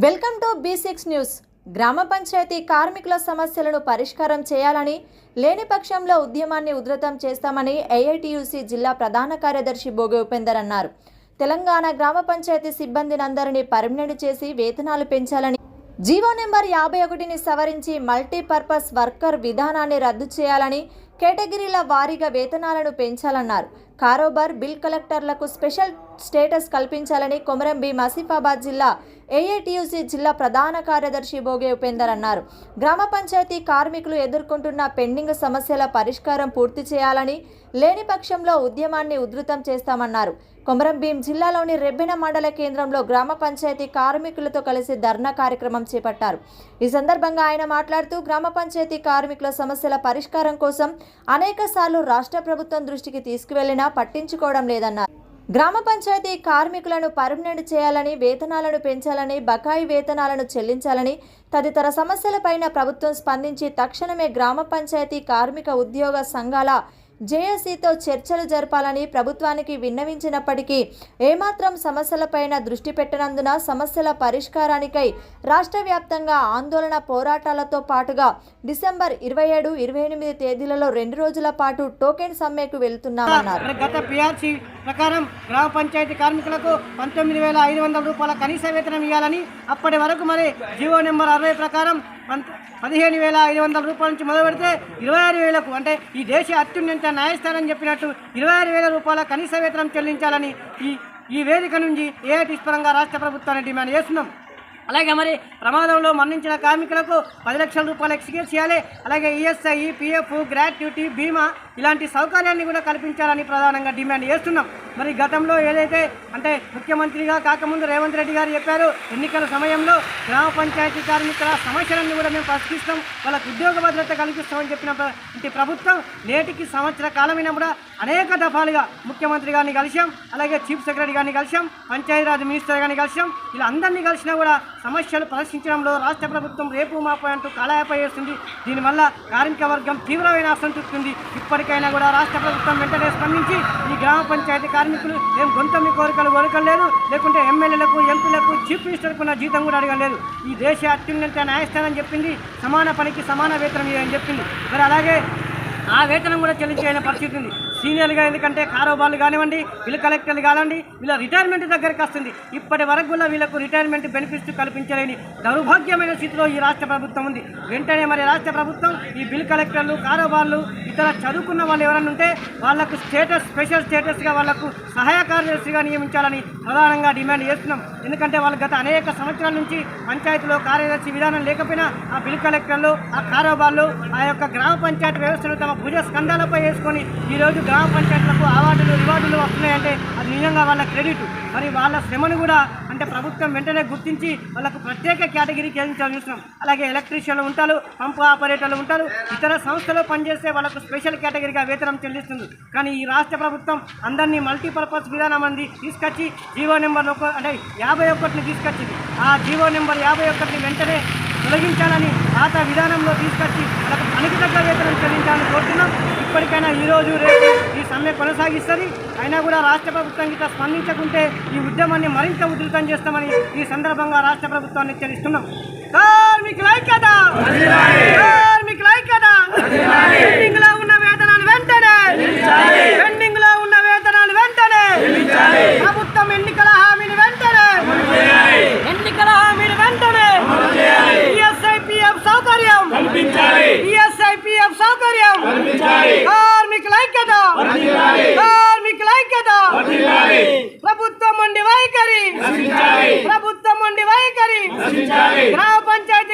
Welcome to B6 news. గ్రామ పంచాయతీ కార్మికుల సమస్యలను పరిష్కారం చేయాలని, లేని పక్షంలో ఉద్యమాన్ని ఉధృతం చేస్తామని AITUC జిల్లా ప్రధాన కార్యదర్శి బోగే ఉపేందర్ అన్నారు. తెలంగాణ గ్రామ పంచాయతీ సిబ్బందినందరినీ పర్మనెంట్ చేసి వేతనాలు పెంచాలని, జీవో నెంబర్ 51ని సవరించి మల్టీపర్పస్ వర్కర్ విధానాన్ని రద్దు చేయాలని, కేటగిరీల వారీగా వేతనాలను పెంచాలన్నారు. కారోబార్ బిల్ కలెక్టర్లకు స్పెషల్ స్టేటస్ కల్పించాలని కొమరం భీం ఆసిఫాబాద్ జిల్లా AITUC జిల్లా ప్రధాన కార్యదర్శి బోగే ఉపేందర్ అన్నారు. గ్రామ పంచాయతీ కార్మికులు ఎదుర్కొంటున్న పెండింగ్ సమస్యల పరిష్కారం పూర్తి చేయాలని, లేని పక్షంలో ఉద్యమాన్ని ఉధృతం చేస్తామన్నారు. కొమరం భీం జిల్లాలోని రెబ్బెన మండల కేంద్రంలో గ్రామ పంచాయతీ కార్మికులతో కలిసి ధర్నా కార్యక్రమం చేపట్టారు. ఈ సందర్భంగా ఆయన మాట్లాడుతూ గ్రామ పంచాయతీ కార్మికుల సమస్యల పరిష్కారం కోసం అనేకసార్లు రాష్ట్ర ప్రభుత్వం దృష్టికి తీసుకువెళ్లినా పట్టించుకోవడం లేదన్నారు. గ్రామ పంచాయతీ కార్మికులను పర్మనెంట్ చేయాలని, వేతనాలను పెంచాలని, బకాయి వేతనాలను చెల్లించాలని, తదితర సమస్యలపైన ప్రభుత్వం స్పందించి తక్షణమే గ్రామ పంచాయతీ కార్మిక ఉద్యోగ సంఘాల JSCతో చర్చలు జరపాలని ప్రభుత్వానికి విన్నవించినప్పటికీ ఏమాత్రం సమస్యలపైన దృష్టి పెట్టనందున సమస్యల పరిష్కారానికై రాష్ట్ర వ్యాప్తంగా ఆందోళన పోరాటాలతో పాటుగా డిసెంబర్ 27, 28 తేదీలలో 2 రోజుల పాటు టోకెన్ సమ్మెకు వెళ్తున్నామన్నారు. గత PRC ప్రకారం గ్రామ పంచాయతీ కార్మికులకు 19,500 రూపాయల కనీస వేతనం ఇవ్వాలని, అప్పటి వరకు మరి జీవో నెంబర్ 60 ప్రకారం 15,500 రూపాయల నుంచి మొదలు పెడితే 26,000కు, అంటే ఈ దేశ అత్యున్నత న్యాయస్థానం చెప్పినట్టు 26,000 రూపాయల కనీస వేతనం చెల్లించాలని ఈ వేదిక నుంచి AITUC పరంగా రాష్ట్ర ప్రభుత్వాన్ని డిమాండ్ చేస్తున్నాం. అలాగే మరి ప్రమాదంలో మరణించిన కార్మికులకు 10 లక్షల రూపాయలు ఎక్స్గ్రేట్ చేయాలి. అలాగే ESI, PF, గ్రాట్యుటీ, బీమా ఇలాంటి సౌకర్యాన్ని కూడా కల్పించాలని ప్రధానంగా డిమాండ్ చేస్తున్నాం. మరి గతంలో ఏదైతే అంటే ముఖ్యమంత్రిగా కాకముందు రేవంత్ రెడ్డి గారు చెప్పారు, ఎన్నికల సమయంలో గ్రామ పంచాయతీ కార్మికుల సమస్యలన్నీ కూడా మేము పరిష్కరిస్తాం, వాళ్ళకు ఉద్యోగ భద్రత కల్పిస్తామని చెప్పిన ప్రభుత్వం నేటికి సంవత్సర కాలమైనా కూడా అనేక దఫాలుగా ముఖ్యమంత్రి గారిని కలిసాం, అలాగే చీఫ్ సెక్రటరీ గారిని కలిసాం, పంచాయతీరాజ్ మినిస్టర్ గారిని కలిసాం. ఇలా అందరినీ కలిసినా కూడా సమస్యలు పరిష్కరించడంలో రాష్ట్ర ప్రభుత్వం రేపు మాపు అంటూ కాలయాపన చేస్తుంది. దీనివల్ల కార్మిక వర్గం తీవ్రమైన అసంతృప్తి ఉంది. ఇప్పటికైనా కూడా రాష్ట్ర ప్రభుత్వం వెంటనే స్పందించి ఈ గ్రామ పంచాయతీ కార్మికులు ఏం గొంతమ్మి కోరకలేదు, లేకుంటే ఎమ్మెల్యేలకు, ఎంపీలకు, చీఫ్ మినిస్టర్కు ఉన్న జీతం కూడా అడగలేదు. ఈ దేశ అత్యున్నత న్యాయస్థానం చెప్పింది సమాన పనికి సమాన వేతనం అని చెప్పింది. మరి అలాగే ఆ వేతనం కూడా చెల్లించే పరిస్థితి ఉంది. సీనియర్గా ఎందుకంటే కారోబార్లు కానివ్వండి, బిల్ కలెక్టర్లు కానివ్వండి, వీళ్ళ రిటైర్మెంట్ దగ్గరికి వస్తుంది. ఇప్పటి వరకు కూడా వీళ్ళకు రిటైర్మెంట్ బెనిఫిట్స్ కల్పించలేని దౌర్భాగ్యమైన స్థితిలో ఈ రాష్ట్ర ప్రభుత్వం ఉంది. వెంటనే మరి రాష్ట్ర ప్రభుత్వం ఈ బిల్ కలెక్టర్లు, కారోబార్లు, ఇతర చదువుకున్న వాళ్ళు ఎవరన్నా ఉంటే వాళ్లకు స్పెషల్ స్టేటస్గా వాళ్లకు సహాయ కార్యదర్శిగా నియమించాలని ప్రధానంగా డిమాండ్ చేస్తున్నాం. ఎందుకంటే వాళ్ళు గత అనేక సంవత్సరాల నుంచి పంచాయతీలో కార్యదర్శి విధానం లేకపోయినా ఆ బిల్ కలెక్టర్లు, ఆ కారోబార్లు ఆ యొక్క గ్రామ పంచాయతీ వ్యవస్థను తమ భుజ స్కంధాలపై వేసుకొని ఈరోజు గ్రామ పంచాయతీలకు అవార్డులు, రివార్డులు వస్తున్నాయంటే అది నిజంగా వాళ్ళ క్రెడిట్. మరి వాళ్ళ శ్రమను కూడా అంటే ప్రభుత్వం వెంటనే గుర్తించి వాళ్ళకు ప్రత్యేక కేటగిరీకి చూస్తున్నాం. అలాగే ఎలక్ట్రీషియన్లు ఉంటారు, పంపు ఆపరేటర్లు ఉంటారు, ఇతర సంస్థలో పనిచేస్తే వాళ్ళకు స్పెషల్ కేటగిరీగా వేతనం చెల్లిస్తుంది. కానీ ఈ రాష్ట్ర ప్రభుత్వం అందరినీ మల్టీపర్పస్ విధానం అంది తీసుకొచ్చి జీవో నెంబర్ అంటే 51ని తీసుకొచ్చింది. ఆ జీవో నెంబర్ 51ని వెంటనే తొలగించాలని పాత విధానంలో తీసుకొచ్చి వాళ్ళకు పనికి తగ్గ వేతనం చెల్లించాలని కోరుతున్నాం. ఇప్పటికైనా ఈరోజు రేపు ఈ సమ్మె కొనసాగిస్తుంది. అయినా కూడా రాష్ట్ర ప్రభుత్వం గిట్లా స్పందించకుంటే ఈ ఉద్యమాన్ని మరింత ఉధృతం చేస్తామని ఈ సందర్భంగా రాష్ట్ర ప్రభుత్వాన్ని హెచ్చరిస్తున్నాం. కార్మికుల ఐక్యత, కార్మికుల ఐక్యత. పెండింగ్లో ఉన్న వేతనాలు వెంటనే, పెండింగ్లో ఉన్న వేతనాలు వెంటనే, ప్రభుత్వం ఎన్నికల హామీని వెంటనే, ఎన్నికల హామీని వెంటనే, ESI, PF సౌకర్యం, ESI, PF సౌకర్యం. కార్మికుల ఐక్యత, కార్మికుల ఐక్యత. ప్రభుత్వం ఉండి వైఖరి, ప్రభుత్వం ఉండి వైఖరి. గ్రామ పంచాయతీ